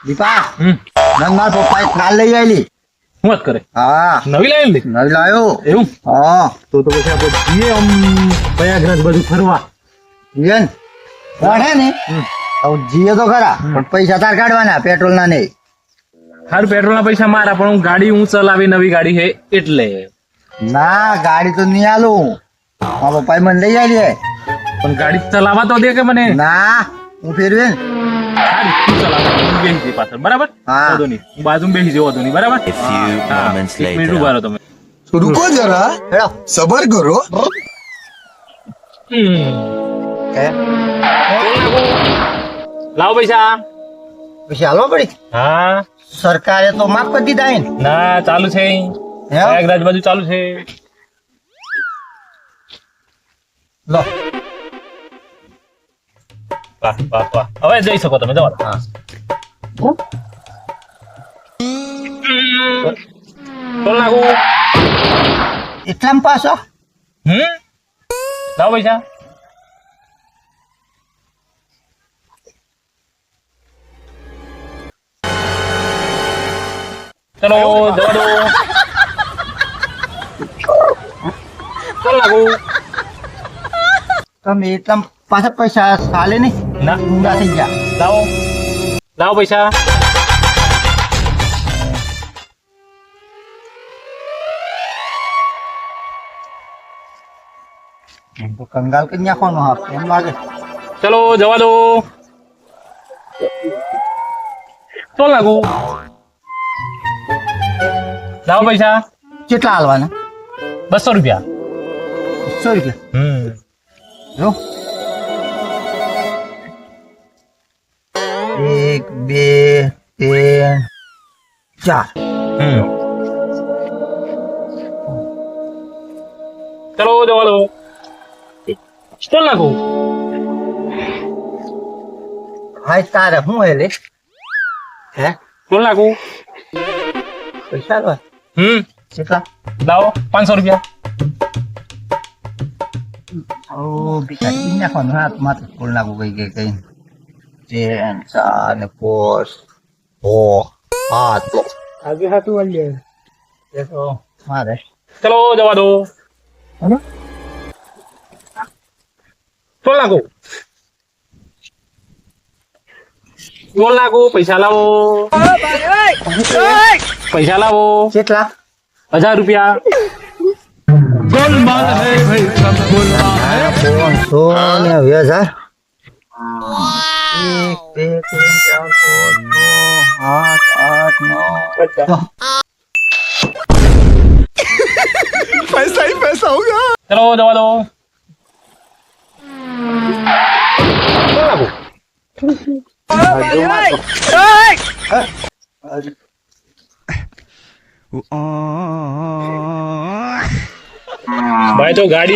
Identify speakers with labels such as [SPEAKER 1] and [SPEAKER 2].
[SPEAKER 1] દીપા નંદ માર પપ્પા કાર લઈ આવેલી.
[SPEAKER 2] શું વાત કરે?
[SPEAKER 1] હા
[SPEAKER 2] નવી લાવી
[SPEAKER 1] નવી લાવ્યો.
[SPEAKER 2] એવું?
[SPEAKER 1] હા
[SPEAKER 2] તો પછી આપણે જઈએ આમ પ્રયાગરાજ બધું ફરવા.
[SPEAKER 1] જીએ ને પડે ને તો જીએ તો ખરા પણ પૈસા તાર કાઢવાના પેટ્રોલ ના નહીં.
[SPEAKER 2] હારું પેટ્રોલ ના પૈસા મારા, પણ હું ગાડી ચલાવી નવી ગાડી છે એટલે.
[SPEAKER 1] ના ગાડી તો નહીં આલું. મારા પપ્પા મને લઈ આવી.
[SPEAKER 2] પણ ગાડી ચલાવવા તો દે કે મને.
[SPEAKER 1] ના હું ફેરવે ને.
[SPEAKER 2] હારું, તું ચલાવ, હું બેસી જઈ પાછળ, બરાબર?
[SPEAKER 1] હા.
[SPEAKER 2] વાંધો નહીં, હું બાજુમાં બેસી જઉં, વાંધો નહીં, બરાબર? હા, એક મિનિટ ઉભા રહો તમે.
[SPEAKER 3] रुको जरा
[SPEAKER 1] હેડો
[SPEAKER 3] सबर करो
[SPEAKER 1] કે
[SPEAKER 2] લાવો પૈસા.
[SPEAKER 1] પછી હાલવા પડી.
[SPEAKER 2] હા,
[SPEAKER 1] સરકારે તો માફ કરી દીધા હે ને.
[SPEAKER 2] ના ચાલુ છે,
[SPEAKER 1] હે?
[SPEAKER 2] પ્રયાગરાજ બાજુ ચાલુ છે.
[SPEAKER 1] લો
[SPEAKER 2] વાહ વાહ વાહ, હવે જઈ શકો તમે, જવા દો.
[SPEAKER 1] હા
[SPEAKER 2] ટોલ નાખું.
[SPEAKER 1] એટલામાં પાછો
[SPEAKER 2] લાવો પૈસા. ચલો જવા દો. ટોલ નાખું.
[SPEAKER 1] તમે એટલામાં પાછા પૈસા ચાલે નહીં.
[SPEAKER 2] ના,
[SPEAKER 1] ઊંડા થઈ ગયા.
[SPEAKER 2] લાવો લાવો પૈસા.
[SPEAKER 1] તો કંગાલ કરી નાખવાનો હાફ એમ લાગે.
[SPEAKER 2] ચલો જવા દો. ટોલ નાખું. લાવો પૈસા.
[SPEAKER 1] કેટલા હાલવાના?
[SPEAKER 2] 200 રૂપિયા.
[SPEAKER 1] 100 રૂપિયા. જો 1 2 3 4.
[SPEAKER 2] ચલો જવા દો. ટોલ નાખું.
[SPEAKER 1] હાય તારે શું હે લે? હે
[SPEAKER 2] ટોલ નાખું.
[SPEAKER 1] પૈસા હાલવા કેટલા?
[SPEAKER 2] લાવો 500 રૂપિયા.
[SPEAKER 1] ઓ ભિખારી બી નાખવાનું હાથ માથે ખોલ નાખું કઈ કઈ ચેન ચા ને પોસ હો હાથ
[SPEAKER 3] आगे हाथ वाल
[SPEAKER 1] એ તો મારે
[SPEAKER 2] ચલો જવા દો. ટોલ નાખું. ટોલ નાખું. પૈસા લાવો. પૈસા લાવો.
[SPEAKER 1] કેટલા?
[SPEAKER 2] 1000 રૂપિયા. ગોલમાલ હે ભાઈ, સબ ગોલમાલ હે.
[SPEAKER 1] 500 ને 2000. 1 2 3 4 5 6 7 8 9
[SPEAKER 3] पैसा ही पैसा होगा
[SPEAKER 2] ચલો જવા દો. ભાઈ તો ગાડી